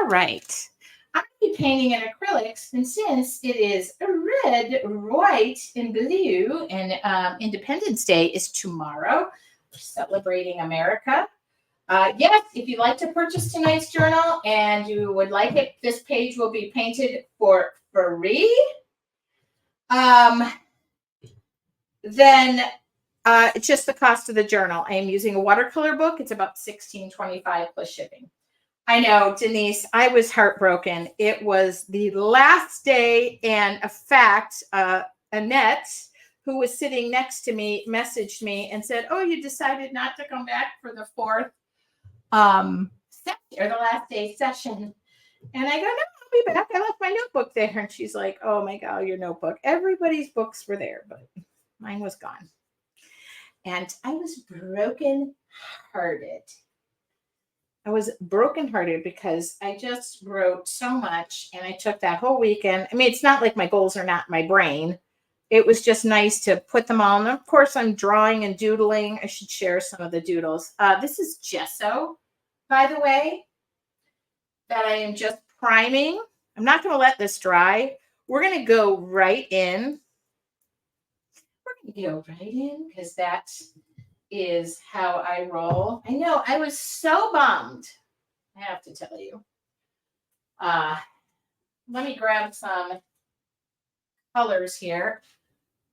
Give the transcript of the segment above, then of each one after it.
right. I'm going to be painting in acrylics, and since it is red, white, and blue, and Independence Day is tomorrow, we're celebrating America. Yes, if you'd like to purchase tonight's journal and you would like it, this page will be painted for free. Then it's just the cost of the journal. I am using a watercolor book. It's about $16.25 plus shipping. I know, Denise, I was heartbroken. It was the last day, and a fact, Annette, who was sitting next to me, messaged me and said, "Oh, you decided not to come back for the fourth session, or the last day session." And I go, "No, I'll be back. I left my notebook there." And she's like, "Oh my God, your notebook." Everybody's books were there, but mine was gone. And I was brokenhearted. I was brokenhearted because I just wrote so much, and I took that whole weekend. I mean, it's not like my goals are not in my brain. It was just nice to put them all. And of course, I'm drawing and doodling. I should share some of the doodles. This is gesso, by the way, that I am just priming. I'm not going to let this dry. We're going to go right in. We're going to go right in because that is how I roll. I know, I was so bummed, I have to tell you. Let me grab some colors here.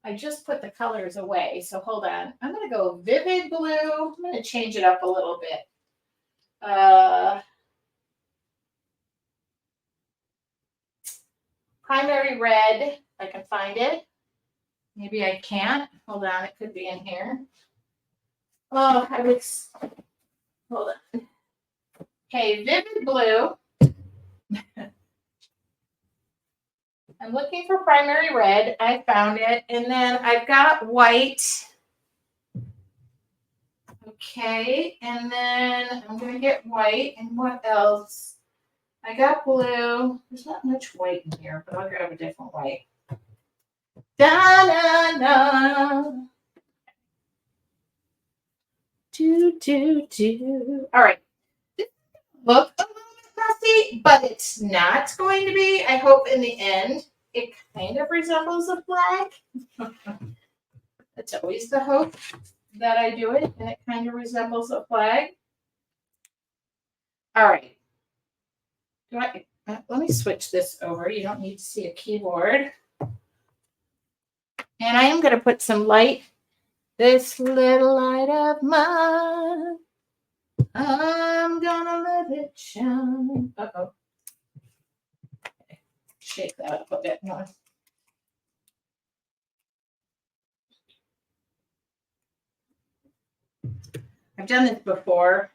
I just put the colors away, so hold on. I'm going to go vivid blue. I'm going to change it up a little bit. Primary red, if I can find it. Maybe I can't. Hold on, it could be in here. Oh, hold on. Okay, vivid blue. I'm looking for primary red. I found it. And then I've got white. Okay, and then I'm going to get white. And what else? I got blue. There's not much white in here, but I'll grab a different white. Da-na-na. Do. All right. This look a little bit messy, but it's not going to be. I hope in the end it kind of resembles a flag. That's always the hope that I do it, and it kind of resembles a flag. All right. Let me switch this over. You don't need to see a keyboard. And I am going to put some light. This little light of mine, I'm gonna let it shine. Uh-oh. Okay. Shake that up a bit more. I've done this before,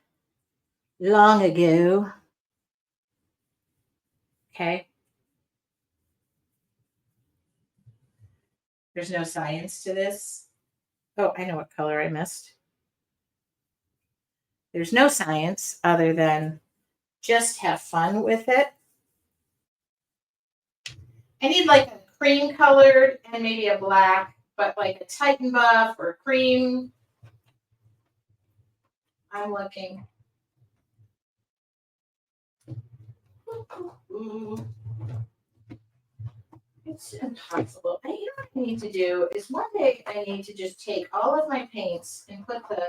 long ago. Okay. There's no science to this. Oh, I know what color I missed. There's no science other than just have fun with it. I need like a cream colored and maybe a black, but like a Titan buff or cream. I'm looking. It's impossible. You know what I need to do is one day I need to just take all of my paints and put the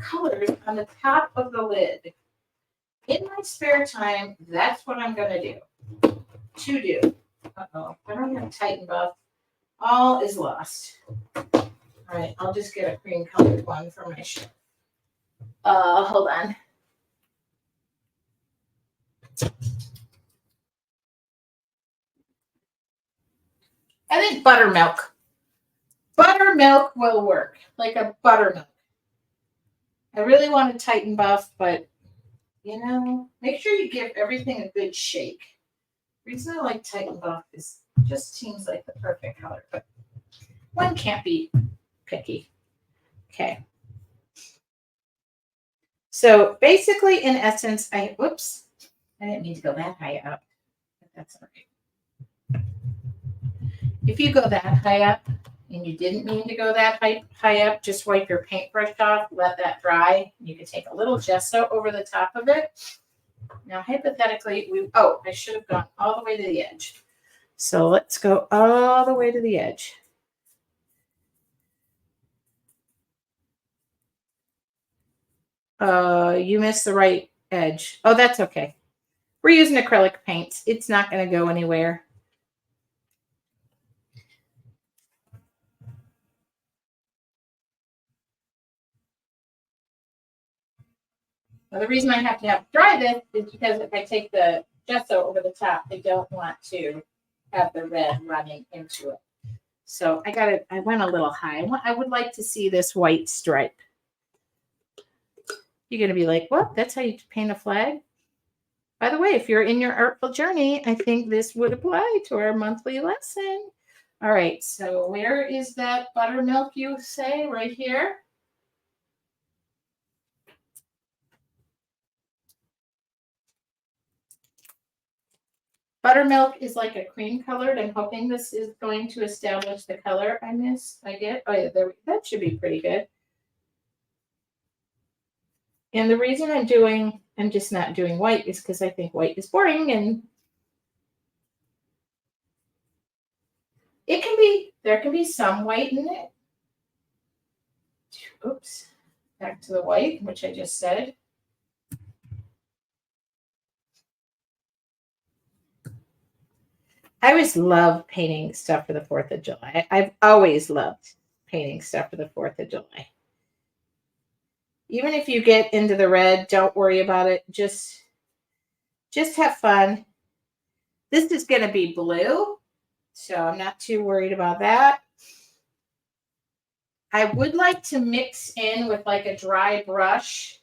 colors on the top of the lid. In my spare time, that's what I'm going to do. Uh-oh, I don't have Titan buff. All is lost. All right, I'll just get a cream colored one for my shirt. Hold on. I think buttermilk. Buttermilk will work, like a buttermilk. I really want a Titan buff, but, you know, make sure you give everything a good shake. The reason I like Titan buff is it just seems like the perfect color, but one can't be picky. Okay. So basically, in essence, I didn't mean to go that high up, but that's all right. If you go that high up and you didn't mean to go that high up, just wipe your paintbrush off, let that dry. You can take a little gesso over the top of it. Now, hypothetically, I should have gone all the way to the edge. So let's go all the way to the edge. You missed the right edge. Oh, that's okay. We're using acrylic paints. It's not going to go anywhere. Now, the reason I have to have dry this is because if I take the gesso over the top, I don't want to have the red running into it. So I went a little high. I would like to see this white stripe. You're going to be like, what? That's how you paint a flag? By the way, if you're in your artful journey, I think this would apply to our monthly lesson. All right, so where is that buttermilk you say? Right here? Buttermilk is like a cream colored. I'm hoping this is going to establish the color I get. Oh yeah, that should be pretty good. And the reason I'm just not doing white is because I think white is boring, and there can be some white in it. Oops, back to the white, which I just said. I always love painting stuff for the 4th of July. I've always loved painting stuff for the 4th of July. Even if you get into the red, don't worry about it. Just have fun. This is going to be blue, so I'm not too worried about that. I would like to mix in with like a dry brush,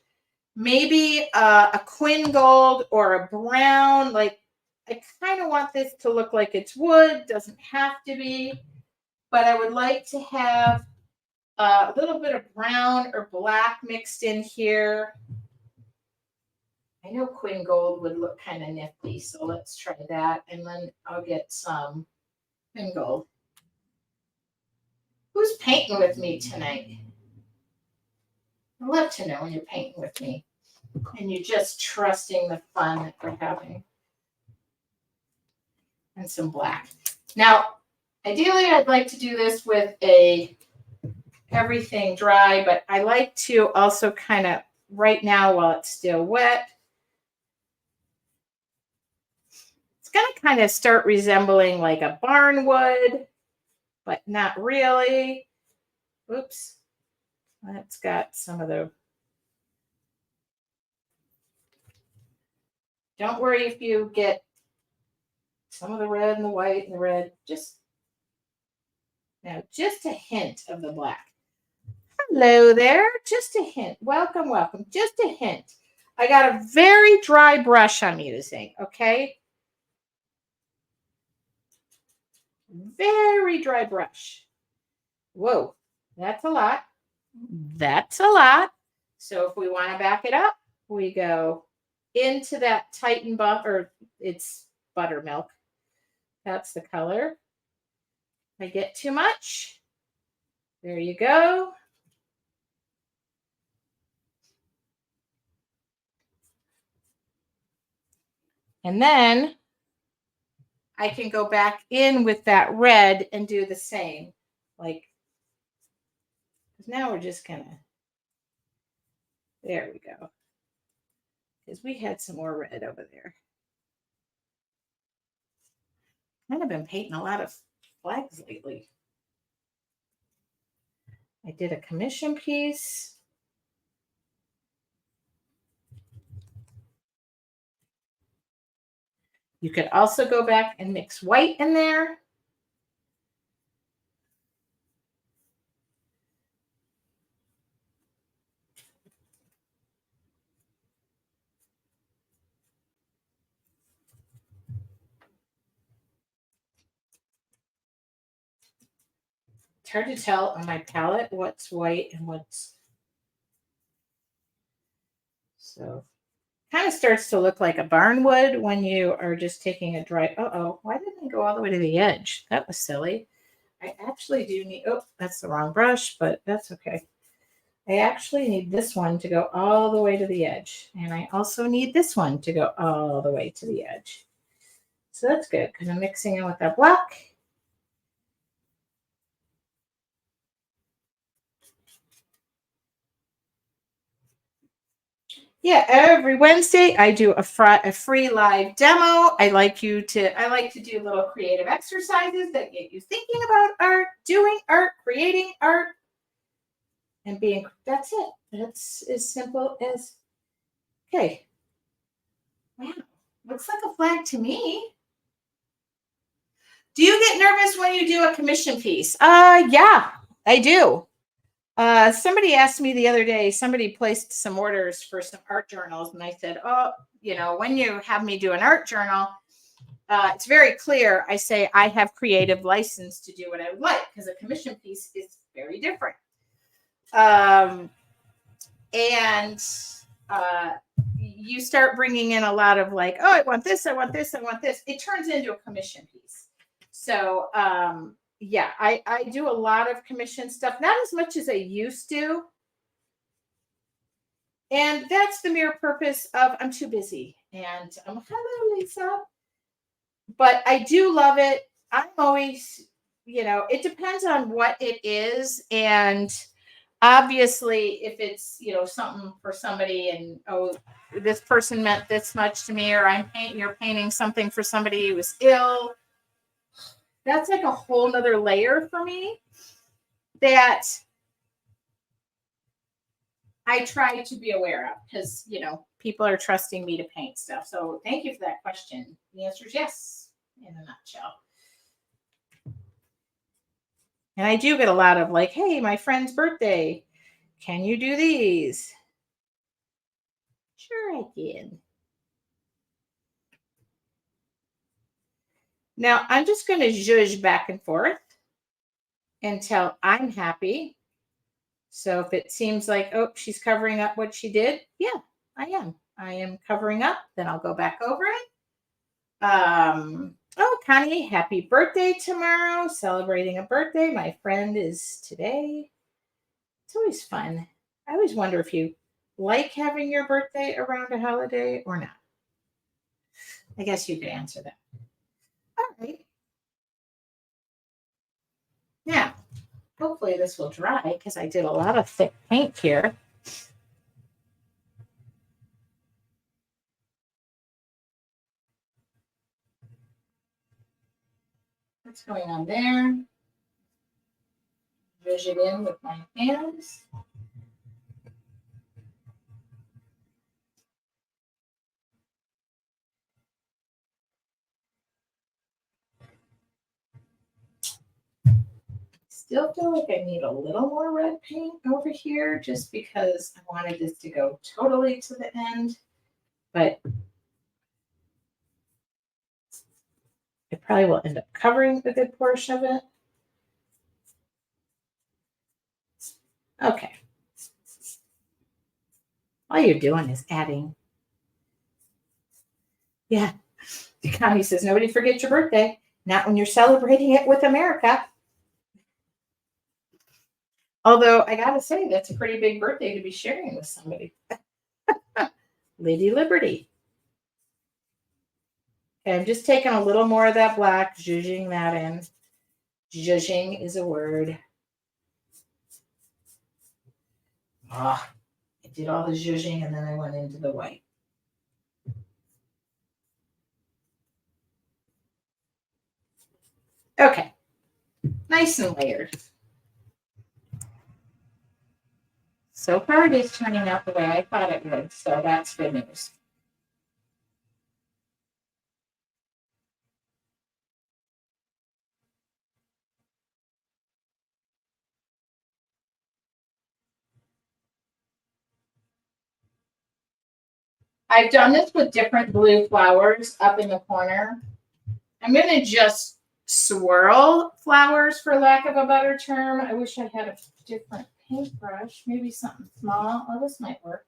maybe a Quin Gold or a brown. Like, I kind of want this to look like it's wood. Doesn't have to be, but I would like to have a little bit of brown or black mixed in here. I know Quin Gold would look kind of nifty, so let's try that. And then I'll get some Quin Gold. Who's painting with me tonight? I'd love to know when you're painting with me and you're just trusting the fun that we're having. And some black. Now, ideally, I'd like to do this with everything dry, but I like to also kind of, right now while it's still wet, it's going to kind of start resembling like a barnwood, but not really. Oops. That's got some of the... Don't worry if you get some of the red and the white and the red. Just a hint of the black. Hello there. Just a hint. Welcome, welcome. Just a hint. I got a very dry brush I'm using, okay? Very dry brush. Whoa, that's a lot. That's a lot. So if we want to back it up, we go into that Titan buff, or it's buttermilk. That's the color. If I get too much, there you go. And then I can go back in with that red and do the same. Like, now we're just gonna, there we go. Because we had some more red over there. I've been painting a lot of flags lately. I did a commission piece. You could also go back and mix white in there. It's hard to tell on my palette what's white and what's... So kind of starts to look like a barnwood when you are just taking a dry... Uh-oh, why didn't I go all the way to the edge? That was silly. I actually do need... Oh, that's the wrong brush, but that's okay. I actually need this one to go all the way to the edge. And I also need this one to go all the way to the edge. So that's good because I'm mixing it with that black. Yeah, every Wednesday I do a free live demo. I like to do little creative exercises that get you thinking about art, doing art, creating art, and being. That's it. That's as simple as. Okay. Wow, looks like a flag to me. Do you get nervous when you do a commission piece? Yeah, I do. Somebody asked me the other day, somebody placed some orders for some art journals, and I said, oh, when you have me do an art journal, it's very clear. I say I have creative license to do what I would like because a commission piece is very different. And you start bringing in a lot of like, oh, I want this, I want this, I want this. It turns into a commission piece. So, yeah, I do a lot of commission stuff, not as much as I used to. And that's the mere purpose of I'm too busy. And hello, Lisa. But I do love it. I'm always, it depends on what it is. And obviously, if it's, something for somebody and, oh, this person meant this much to me, or you're painting something for somebody who was ill, that's like a whole nother layer for me that I try to be aware of because, people are trusting me to paint stuff. So thank you for that question. The answer is yes, in a nutshell. And I do get a lot of like, hey, my friend's birthday. Can you do these? Sure, I can. Now I'm just going to zhuzh back and forth until I'm happy. So if it seems like, oh, she's covering up what she did, yeah, I am. I am covering up. Then I'll go back over it. Oh, Connie, happy birthday tomorrow. Celebrating a birthday. My friend is today. It's always fun. I always wonder if you like having your birthday around a holiday or not. I guess you could answer that. All right. Now, hopefully this will dry because I did a lot of thick paint here. What's going on there? Push it in with my hands. Still feel like I need a little more red paint over here just because I wanted this to go totally to the end, but it probably will end up covering a good portion of it. Okay. All you're doing is adding. Yeah. The Connie says, nobody forget your birthday. Not when you're celebrating it with America. Although I gotta say, that's a pretty big birthday to be sharing with somebody. Lady Liberty. Okay, I'm just taking a little more of that black, zhuzhing that in. Zhuzhing is a word. Ah, I did all the zhuzhing and then I went into the white. Okay, nice and layered. So far it is turning out the way I thought it would, so that's good news. I've done this with different blue flowers up in the corner. I'm going to just swirl flowers, for lack of a better term. I wish I had a different paintbrush, maybe something small. Oh, this might work.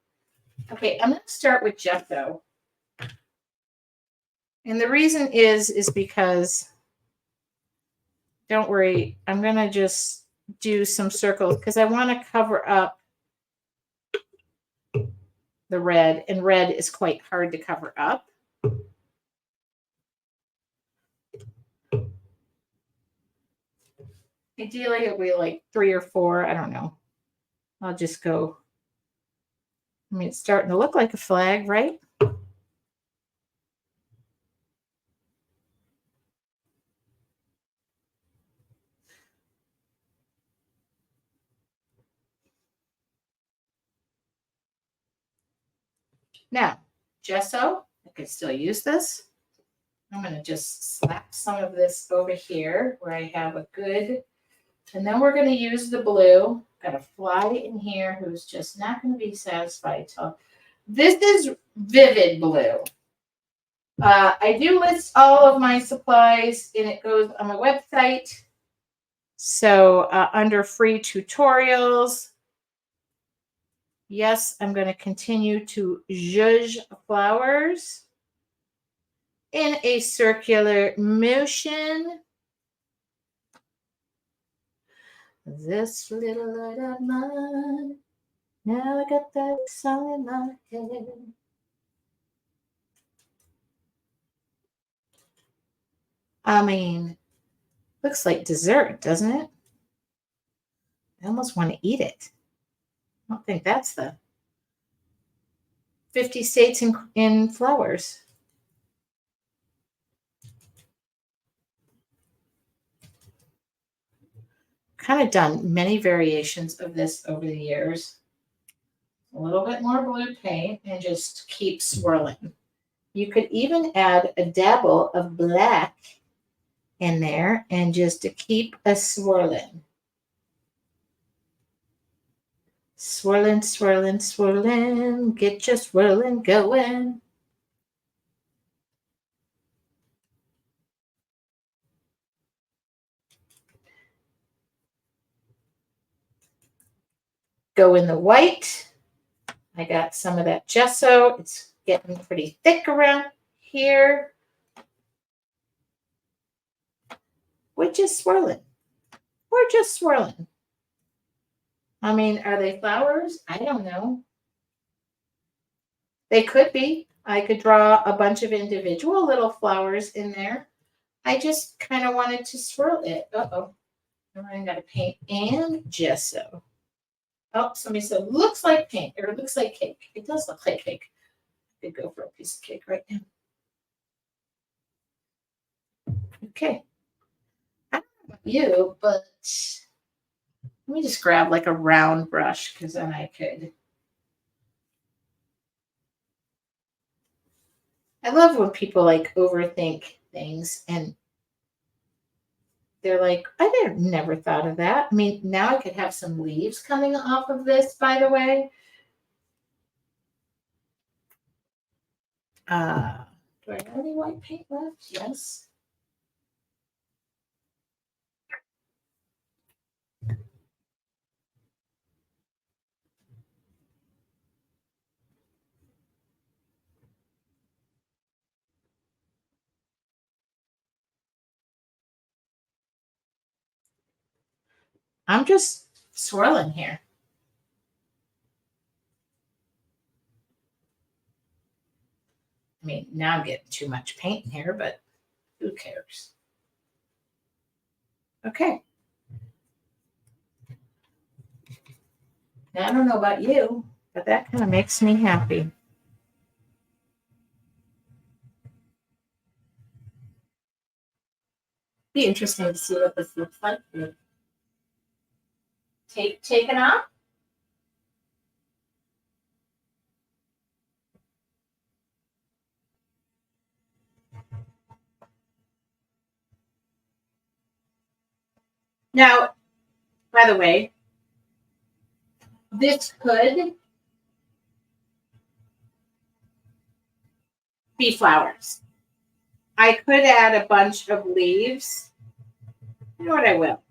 Okay, I'm going to start with Gesso. And the reason is because, don't worry, I'm going to just do some circles because I want to cover up the red, and red is quite hard to cover up. Ideally, it'll be like 3 or 4. I don't know. I'll just go. I mean, it's starting to look like a flag, right? Now, gesso, I could still use this. I'm going to just slap some of this over here where I have a good, and then we're going to use the blue. Got a fly in here who's just not going to be satisfied till this is vivid blue. I do list all of my supplies, and it goes on my website. So under free tutorials, yes, I'm going to continue to zhuzh flowers in a circular motion. This little light of mine, now I got that song in my head. I mean, looks like dessert, doesn't it? I almost want to eat it. I don't think that's the 50 states in flowers. Kind of done many variations of this over the years. A little bit more blue paint and just keep swirling. You could even add a dabble of black in there and just to keep a swirling. Swirling, swirling, swirling. Get your swirling going. Go in the white. I got some of that gesso. It's getting pretty thick around here. We're just swirling. We're just swirling. I mean, are they flowers? I don't know. They could be. I could draw a bunch of individual little flowers in there. I just kind of wanted to swirl it. Uh-oh. I got to paint and gesso. Oh, somebody said, looks like paint, or it looks like cake. It does look like cake. I could go for a piece of cake right now. Okay. I don't know about you, but let me just grab like a round brush because then I could. I love when people like overthink things and they're like, I never thought of that. I mean, now I could have some leaves coming off of this, by the way. Do I have any white paint left? Yes. I'm just swirling here. I mean, now I'm getting too much paint in here, but who cares? Okay. Now, I don't know about you, but that kind of makes me happy. Be interesting to see what this looks like. Taken off. Now, by the way, this could be flowers. I could add a bunch of leaves. You know what I will?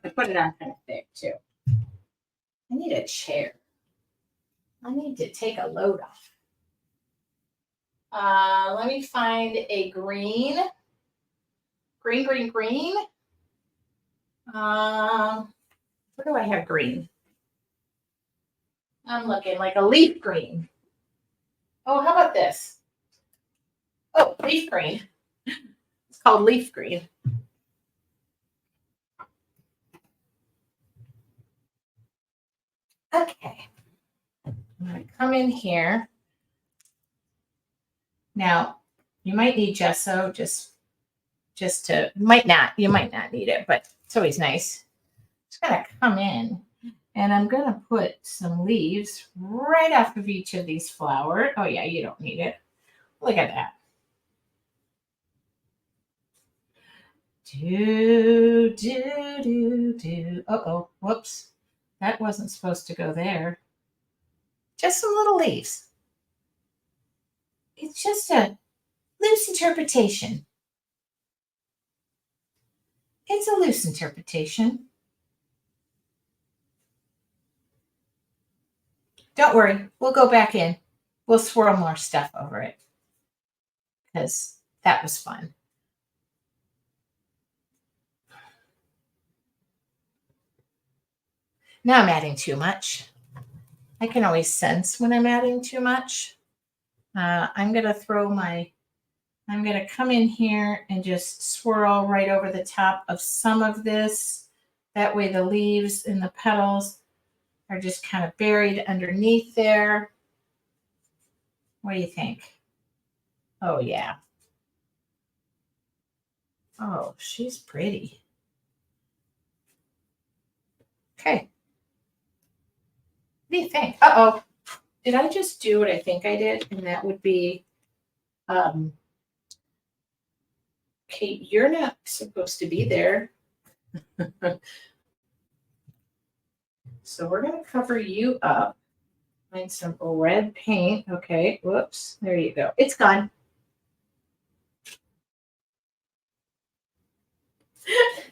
I put it on kind of thick too. I need a chair. I need to take a load off. Let me find a green. Green. What do I have green? I'm looking like a leaf green. Oh, how about this? Oh, leaf green. It's called leaf green. Okay. I'm going to come in here. Now, you might need gesso just to, you might not need it, but it's always nice. Just going to come in and I'm going to put some leaves right off of each of these flowers. Oh yeah, you don't need it. Look at that. Do. Uh-oh, whoops. That wasn't supposed to go there. Just some little leaves. It's just a loose interpretation. It's a loose interpretation. Don't worry, we'll go back in. We'll swirl more stuff over it because that was fun. Now I'm adding too much. I can always sense when I'm adding too much. I'm going to come in here and just swirl right over the top of some of this. That way the leaves and the petals are just kind of buried underneath there. What do you think? Oh, yeah. Oh, she's pretty. Okay. What do you think? Uh-oh. Did I just do what I think I did? And that would be, Kate, you're not supposed to be there. So we're going to cover you up. Find some red paint. Okay, whoops. There you go. It's gone.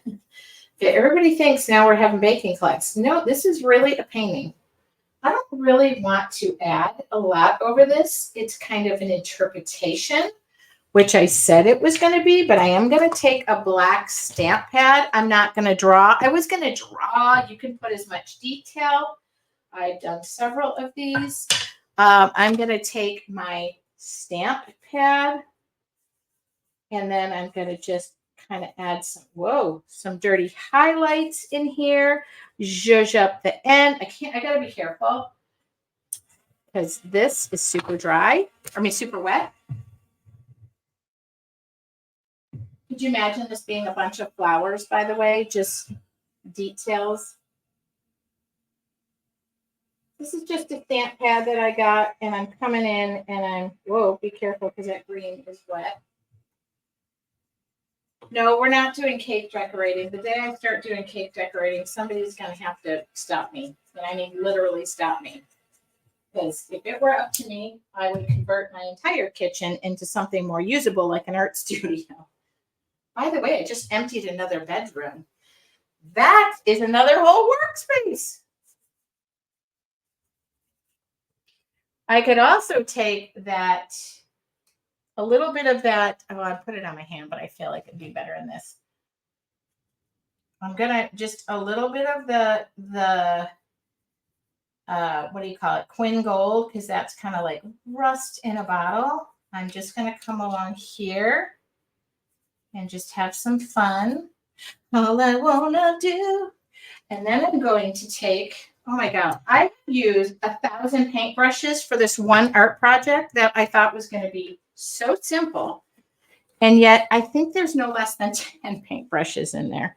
Okay, everybody thinks now we're having baking class. No, this is really a painting. I don't really want to add a lot over this. It's kind of an interpretation, which I said it was going to be, but I am going to take a black stamp pad. I'm not going to draw. I was going to draw. You can put as much detail. I've done several of these. I'm going to take my stamp pad and then I'm going to just kind of add some dirty highlights in here. Zhuzh up the end. I got to be careful because this is super dry. Super wet. Could you imagine this being a bunch of flowers, by the way? Just details. This is just a stamp pad that I got, and I'm coming in and be careful because that green is wet. No, we're not doing cake decorating. The day I start doing cake decorating, somebody's going to have to stop me. And I mean, literally stop me. Because if it were up to me, I would convert my entire kitchen into something more usable, like an art studio. By the way, I just emptied another bedroom. That is another whole workspace. I could also take that, a little bit of that. Oh, I put it on my hand, but I feel like it'd be better in this. I'm gonna just a little bit of the what do you call it? Quin gold, because that's kind of like rust in a bottle. I'm just gonna come along here and just have some fun. All I wanna do. And then I'm going to take, oh my God, I used 1,000 paintbrushes for this one art project that I thought was going to be so simple. And yet I think there's no less than 10 paintbrushes in there.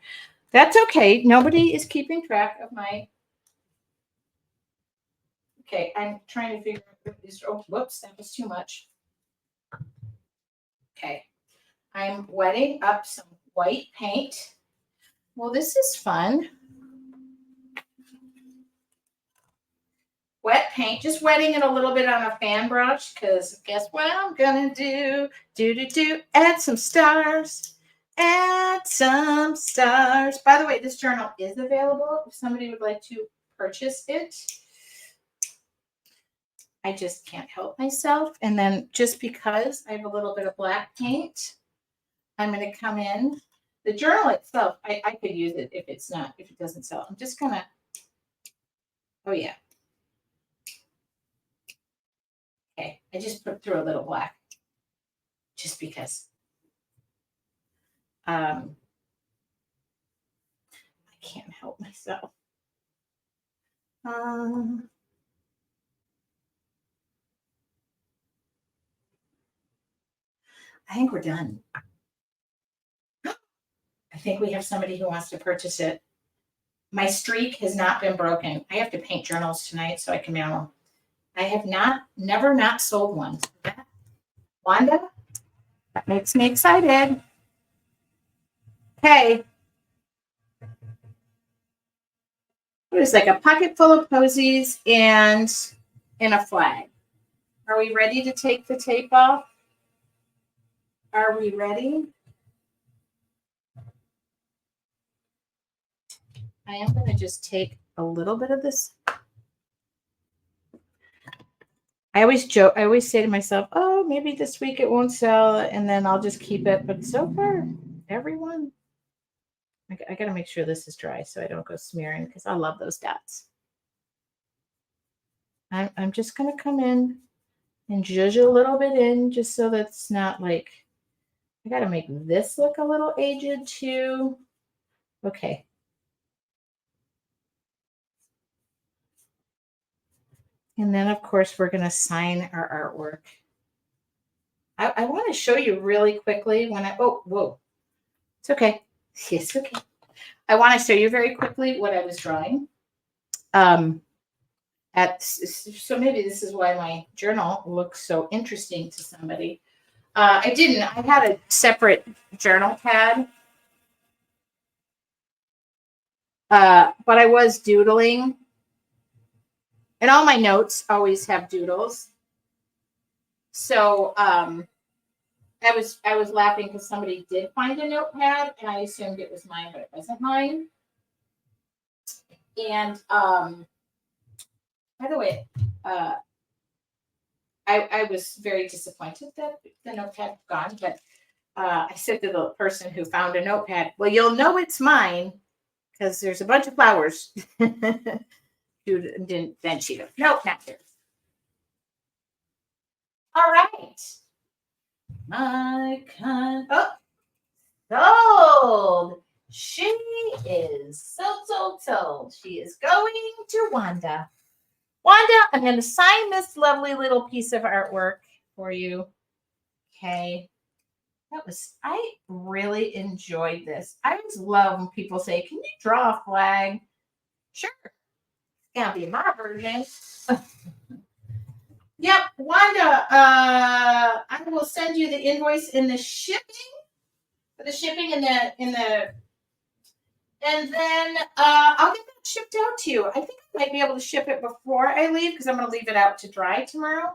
That's okay. Nobody is keeping track of my. Okay, I'm trying to figure out this. Oh, whoops, that was too much. Okay, I'm wetting up some white paint. Well, this is fun. Wet paint, just wetting it a little bit on a fan brush, because guess what I'm gonna do? Add some stars. Add some stars. By the way, this journal is available if somebody would like to purchase it. I just can't help myself. And then just because I have a little bit of black paint, I'm gonna come in. The journal itself, I could use it if it doesn't sell. I'm just gonna Oh, yeah. Okay. I just put through a little black just because. I can't help myself. Um, I think we're done. I think we have somebody who wants to purchase it. My streak has not been broken. I have to paint journals tonight so I can mail them. I have never not sold one. Wanda, that makes me excited. Okay. It was like a pocket full of posies and a flag. Are we ready to take the tape off? Are we ready? I am going to just take a little bit of this. I always joke, I always say to myself, oh, maybe this week it won't sell and then I'll just keep it. But so far, everyone, I got to make sure this is dry so I don't go smearing because I love those dots. I'm just going to come in and zhuzh a little bit in just so that's not like, I got to make this look a little aged too. Okay. And then, of course, we're going to sign our artwork. I want to show you really quickly when oh, whoa. It's okay. It's okay. I want to show you very quickly what I was drawing. So maybe this is why my journal looks so interesting to somebody. I had a separate journal pad. But I was doodling. And all my notes always have doodles. So I was laughing because somebody did find a notepad and I assumed it was mine, but it wasn't mine. And by the way, I was very disappointed that the notepad was gone, but I said to the person who found a notepad, well, you'll know it's mine because there's a bunch of flowers. Then she goes, nope, not yours. All right. Sold. She is sold. She is going to Wanda. Wanda, I'm going to sign this lovely little piece of artwork for you. Okay. I really enjoyed this. I always love when people say, can you draw a flag? Sure. It's going to be my version. Yep, Wanda, I will send you the invoice in the shipping. For the shipping and then I'll get that shipped out to you. I think I might be able to ship it before I leave because I'm going to leave it out to dry tomorrow.